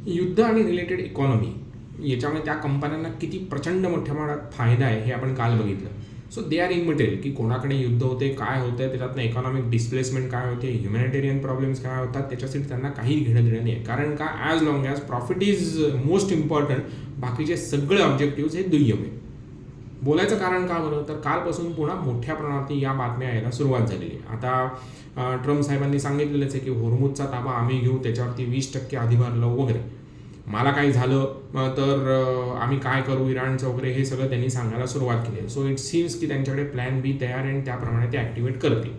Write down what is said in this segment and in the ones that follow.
युद्ध आणि related economy याच्यामुळे त्या कंपन्यांना किती प्रचंड मोठ्या प्रमाणात फायदा आहे हे आपण काल बघितलं. सो दे आर इनमिटेड की कोणाकडे युद्ध होते, काय होतं, त्याच्यातनं इकॉनॉमिक डिस्प्लेसमेंट काय होते, ह्युमॅनिटेरियन प्रॉब्लेम्स काय होतात, त्याच्यासाठी त्यांना काही घेणं देणं नाही आहे. कारण का, as long as profit is most important, बाकीचे सगळे ऑब्जेक्टिव्ह हे दुय्यम आहे. बोलायचं कारण का बरं, तर कालपासून पुन्हा मोठ्या प्रमाणात या बातम्या यायला सुरुवात झालेली आहे. आता ट्रम्प साहेबांनी सांगितलेलंच आहे की होर्मुजचा ताबा आम्ही घेऊ, त्याच्यावरती 20% अधिभार लावू वगैरे. मला काही झालं तर आम्ही काय करू इराणचं वगैरे, हे सगळं त्यांनी सांगायला सुरुवात केली. सो इट सीम्स की त्यांच्याकडे प्लॅन बी तयार आहे आणि त्याप्रमाणे ते ॲक्टिवेट करतील.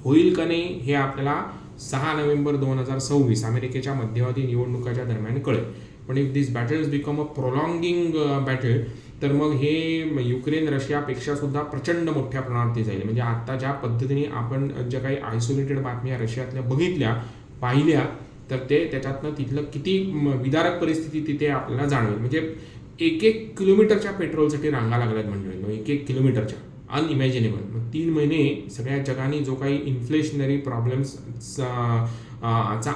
होईल का नाही हे आपल्याला 6 नोव्हेंबर 2026 अमेरिकेच्या मध्यवर्ती निवडणुकाच्या दरम्यान कळेल. पण if this battles become a prolonging battle, तर मग हे युक्रेन रशियापेक्षा सुद्धा प्रचंड मोठ्या प्रमाणात जाईल. म्हणजे आता ज्या पद्धतीने आपण ज्या काही आयसोलेटेड बातम्या रशियातल्या बघितल्या, पाहिल्या, तर ते त्याच्यातनं तिथलं किती विदारक परिस्थिती तिथे आपल्याला जाणवेल. म्हणजे 1-1 किलोमीटरच्या पेट्रोलसाठी रांगा लागल्यात म्हणजे 1-1 किलोमीटरच्या, अनइमॅजिनेबल. मग 3 महिने सगळ्या जगाने जो काही इन्फ्लेशनरी प्रॉब्लेम्सचा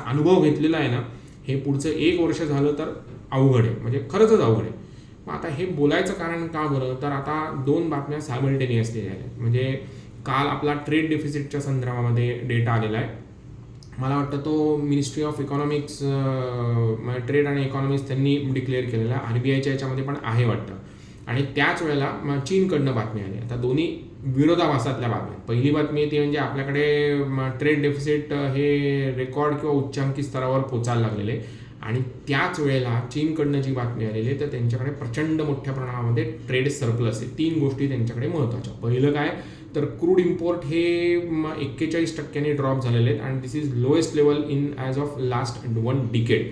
अनुभव घेतलेला आहे ना, हे पुढचं 1 वर्ष झालं तर अवघड आहे, म्हणजे खरंच अवघड आहे. मग आता हे बोलायचं कारण का बरं, तर आता 2 बातम्या सायमल्टेनियसली झाल्या. म्हणजे काल आपला ट्रेड डेफिसिटच्या संदर्भामध्ये डेटा आलेला आहे. मला वाटतं तो मिनिस्ट्री ऑफ इकॉनॉमिक्स, ट्रेड आणि इकॉनॉमिक्स त्यांनी डिक्लेअर केलेला आहे. RBIच्या याच्यामध्ये पण आहे वाटतं. आणि त्याच वेळेला चीनकडनं बातमी आली. आता दोन्ही विरोधाभासातल्या बातम्या. पहिली बातमी ती म्हणजे आपल्याकडे ट्रेड डेफिसिट हे रेकॉर्ड किंवा उच्चांकी स्तरावर पोचायला लागलेले, आणि त्याच वेळेला चीनकडनं जी बातमी आलेली आहे तर त्यांच्याकडे प्रचंड मोठ्या प्रमाणामध्ये ट्रेड सरप्लस आहे. 3 गोष्टी त्यांच्याकडे महत्त्वाच्या. पहिलं काय, तर क्रूड इम्पोर्ट हे 41% ड्रॉप झालेले आहेत आणि this is lowest level in as of last 1 decade.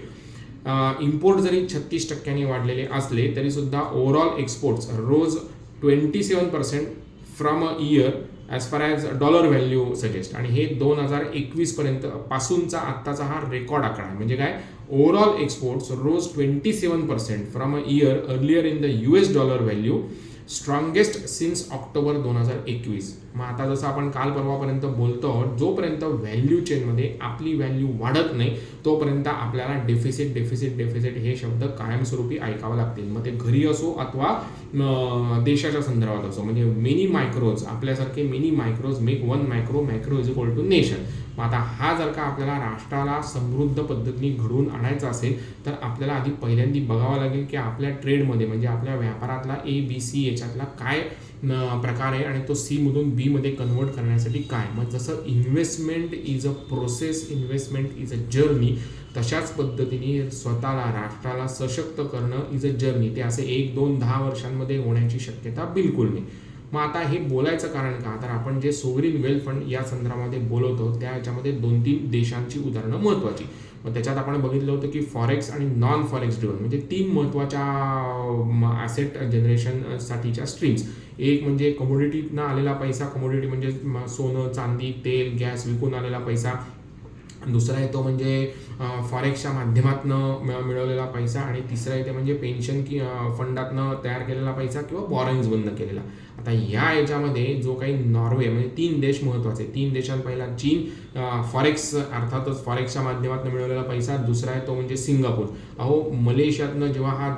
Import जरी 36% वाढलेले असले तरीसुद्धा overall exports rose 27% from a year as far as dollar value suggest. आणि हे 2021 पासूनचा आत्ताचा हा रेकॉर्ड आकडा आहे. म्हणजे काय, overall exports rose 27% from a year earlier in the US dollar value, strongest since October 2021. मग आता जसं आपण काल परवापर्यंत बोलतो, जोपर्यंत व्हॅल्यू चेनमध्ये आपली व्हॅल्यू वाढत नाही तोपर्यंत आपल्याला डेफिसिट डेफिसिट डेफिसिट हे शब्द कायमस्वरूपी ऐकावे लागतील. मग ते घरी असो अथवा देशाच्या संदर्भात असो. म्हणजे मेनी मायक्रोज, आपल्यासारखे many micros make 1 micro is equal to nation. मग आता हा जर का आपल्याला राष्ट्राला समृद्ध पद्धतीने घडवून आणायचा असेल तर आपल्याला आधी पहिल्यांदा बघावं लागेल की आपल्या ट्रेडमध्ये, म्हणजे आपल्या व्यापारातला ABC याच्यातला काय प्रकार आहे आणि तो Cमधून Bमध्ये कन्वर्ट करण्यासाठी काय. मग जसं investment is a process, investment is a journey, तशाच पद्धतीने स्वतःला, राष्ट्राला सशक्त करणं इज अ जर्नी. ते असे 1, 2, 10 वर्षांमध्ये होण्याची शक्यता बिलकुल नाही. मग आता हे बोलायचं कारण का, तर आपण जे सोवरिन वेल्थ फंड या संदर्भामध्ये बोलवतो त्या ह्याच्यामध्ये 2-3 देशांची उदाहरणं महत्त्वाची. मग त्याच्यात आपण बघितलं होतं की फॉरेक्स आणि नॉन फॉरेक्स ड्रिव्हन, म्हणजे 3 महत्त्वाच्या ॲसेट जनरेशनसाठीच्या स्ट्रीम्स. एक म्हणजे कमोडिटीतनं आलेला पैसा, कमोडिटी म्हणजे सोनं, चांदी, तेल, गॅस विकून आलेला पैसा. दुसरा आहे तो म्हणजे फॉरेक्सच्या माध्यमातून मिळवलेला पैसा. आणि तिसरा येते म्हणजे पेन्शन की फंडातनं तयार केलेला पैसा किंवा बॉरोइंग्स बंद केलेला. आता ह्या याच्यामध्ये जो काही नॉर्वे, म्हणजे 3 देश महत्त्वाचे. 3 देशां पहिला चीन, फॉरेक्स अर्थातच फॉरेक्सच्या माध्यमातून मिळवलेला पैसा. दुसरा आहे तो म्हणजे सिंगापूर. अहो, मलेशियातनं जेव्हा हा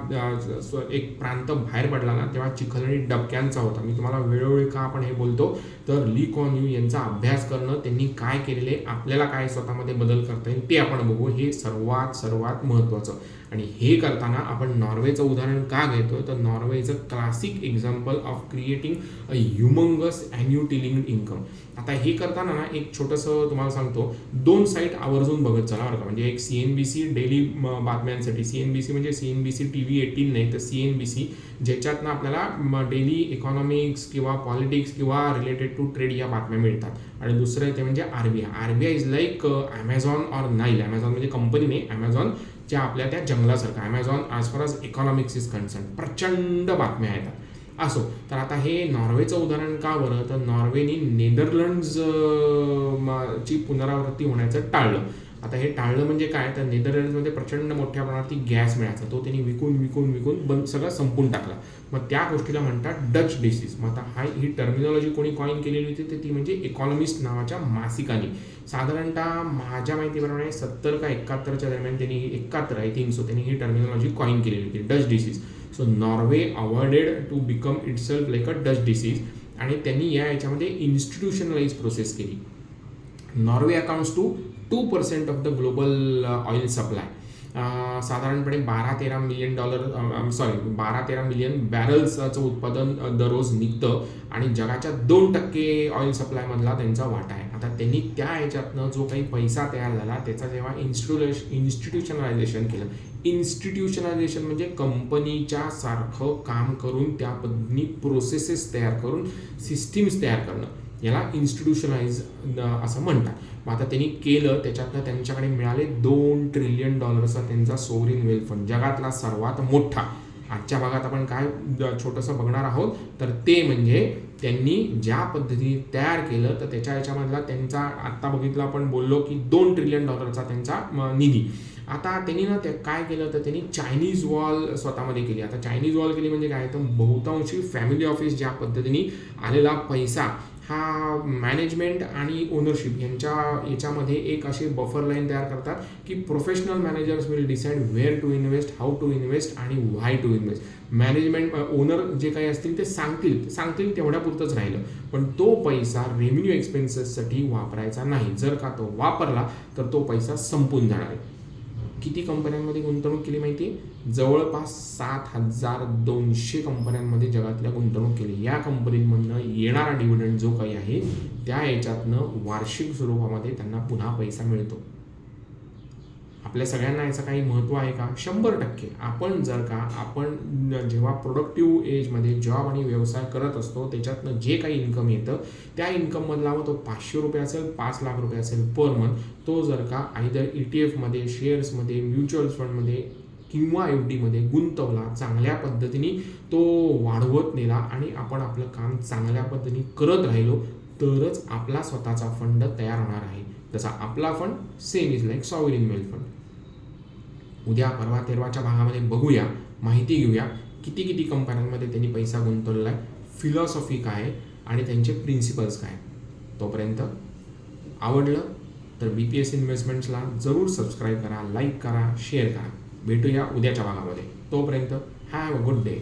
एक प्रांत बाहेर पडला ना तेव्हा चिखलणी डबक्यांचा होता. मी तुम्हाला वेळोवेळी का आपण हे बोलतो, तर ली कुआन यू यांचा अभ्यास करणं, त्यांनी काय केलेले, आपल्याला काय स्वतःमध्ये बदल करता येईल ते आपण बघू, हे सर्वात महत्त्वाचं. आणि हे करताना आपण नॉर्वेचं उदाहरण का घेतो, तर Norway is a classic example of creating a humongous annuity linked income. आता हे करताना ना एक छोटंसं तुम्हाला सांगतो, 2 साईट आवर्जून बघत चला बरं का. म्हणजे एक CNBC डेली बातम्यांसाठी, CNBC म्हणजे CNBC TV 18 नाही तर CNBC, ज्याच्यातनं आपल्याला डेली इकॉनॉमिक्स किंवा पॉलिटिक्स किंवा रिलेटेड टू ट्रेड या बातम्या मिळतात. आणि दुसरं ते म्हणजे RBI is like Amazon or Nile. Amazon म्हणजे कंपनी नाही, ॲमेझॉन ज्या आपल्या त्या जंगलासारखं. Amazon as far as economics is concern, प्रचंड बातम्या येतात. असो, तर आता हे नॉर्वेचं उदाहरण का बरं, तर नॉर्वेनी नेदरलँड्स ची पुनरावृत्ती होण्याचं टाळलं. आता हे टाळलं म्हणजे काय, तर नेदरलँड्समध्ये प्रचंड मोठ्या प्रमाणात गॅस मिळायचा, तो त्यांनी विकून विकून विकून सगळं संपून टाकला. मग त्या गोष्टीला म्हणतात डच डिसीज. मग आता ही टर्मिनॉलॉजी कोणी कॉइन केलेली होती, तर ती म्हणजे इकॉनॉमिस्ट नावाच्या मासिकाने साधारणतः माझ्या माहितीप्रमाणे 70 का 71च्या दरम्यान त्यांनी 71 आय थिंक सो त्यांनी ही टर्मिनॉलॉजी कॉइन केलेली होती, Dutch disease. So Norway awarded to become itself like a Dutch disease. आणि त्यांनी याच्यामध्ये इन्स्टिट्यूशनलाइज प्रोसेस केली. Norway accounts to 2% of the global oil supply. साधारणपणे $12-13 मिलियन बॅरल्सचं उत्पादन दररोज निघतं आणि जगाच्या 2% ऑइल सप्लायमधला त्यांचा वाटा आहे. आता त्यांनी त्या ह्याच्यातनं जो काही पैसा तयार झाला त्याचा जेव्हा इन्स्टिट्यूशनलायझेशन केलं, इन्स्टिट्यूशनलायझेशन म्हणजे कंपनीच्या सारखं काम करून त्या पद्धतीने प्रोसेसेस तयार करून सिस्टीम्स तयार करणं, याला इन्स्टिट्यूशनलाइज असं म्हणतात. मग आता त्यांनी केलं, त्याच्यातनं त्यांच्याकडे मिळाले $2 ट्रिलियन त्यांचा सोवरिन वेल्थ फंड, जगातला सर्वात मोठा. आजच्या भागात आपण काय छोटंसं बघणार आहोत, तर ते म्हणजे त्यांनी ज्या पद्धतीने तयार केलं तर त्याच्या याच्यामधला त्यांचा आत्ता बघितलं आपण बोललो की $2 ट्रिलियन त्यांचा निधी. आता त्यांनी ना ते काय केलं, तर त्यांनी चायनीज वॉल स्वतःमध्ये केली. आता चायनीज वॉल केली म्हणजे काय, तर बहुतांशी फॅमिली ऑफिस ज्या पद्धतीने आलेला पैसा हा मॅनेजमेंट आणि ओनरशिप याच्यामध्ये एक अशी बफर लाईन तयार करतात की professional managers will decide where to invest, how to invest आणि why to invest. Management owner जे काही असतील ते सांगतील तेवढ्यापुरतंच राहिलं, पण तो पैसा रेव्हेन्यू एक्सपेन्सेससाठी वापरायचा नाही. जर का तो वापरला तर तो पैसा संपून जाणार आहे. किती कंपन्यांमध्ये गुंतवणूक केली माहिती आहे? जवळपास 7,200 कंपन्यांमध्ये जगातल्या गुंतवणूक केली. या कंपनीमधनं येणारा डिव्हिडंड जो काही आहे त्या याच्यातनं वार्षिक स्वरूपामध्ये त्यांना पुन्हा पैसा मिळतो. आपल्या सगळ्यांना याचं काही महत्त्व आहे का? 100%. आपण जेव्हा प्रोडक्टिव्ह एजमध्ये जॉब आणि व्यवसाय करत असतो त्याच्यातनं जे काही इन्कम येतं त्या इन्कममधला तो ₹500 असेल, ₹5,00,000 असेल पर मंथ, तो जर का आयदर ETFमध्ये, शेअर्समध्ये, म्युच्युअल फंडमध्ये किंवा FDमध्ये गुंतवला, चांगल्या पद्धतीने तो वाढवत नेला आणि आपण आपलं काम चांगल्या पद्धतीने करत राहिलो, तरच आपला स्वतःचा फंड तयार होणार आहे. तसा आपला fund same is like sovereign wealth fund. उद्या परवा 13च्या भागामध्ये बघूया, माहिती घेऊया किती कंपन्यांमध्ये त्यांनी पैसा गुंतवलेला आहे, फिलॉसॉफी काय आहे आणि त्यांचे प्रिन्सिपल्स काय. तोपर्यंत आवडलं तर BPS इन्व्हेस्टमेंट्सला जरूर सबस्क्राईब करा, लाईक करा, शेअर करा. भेटूया उद्याच्या भागामध्ये. तोपर्यंत हॅव अ गुड डे.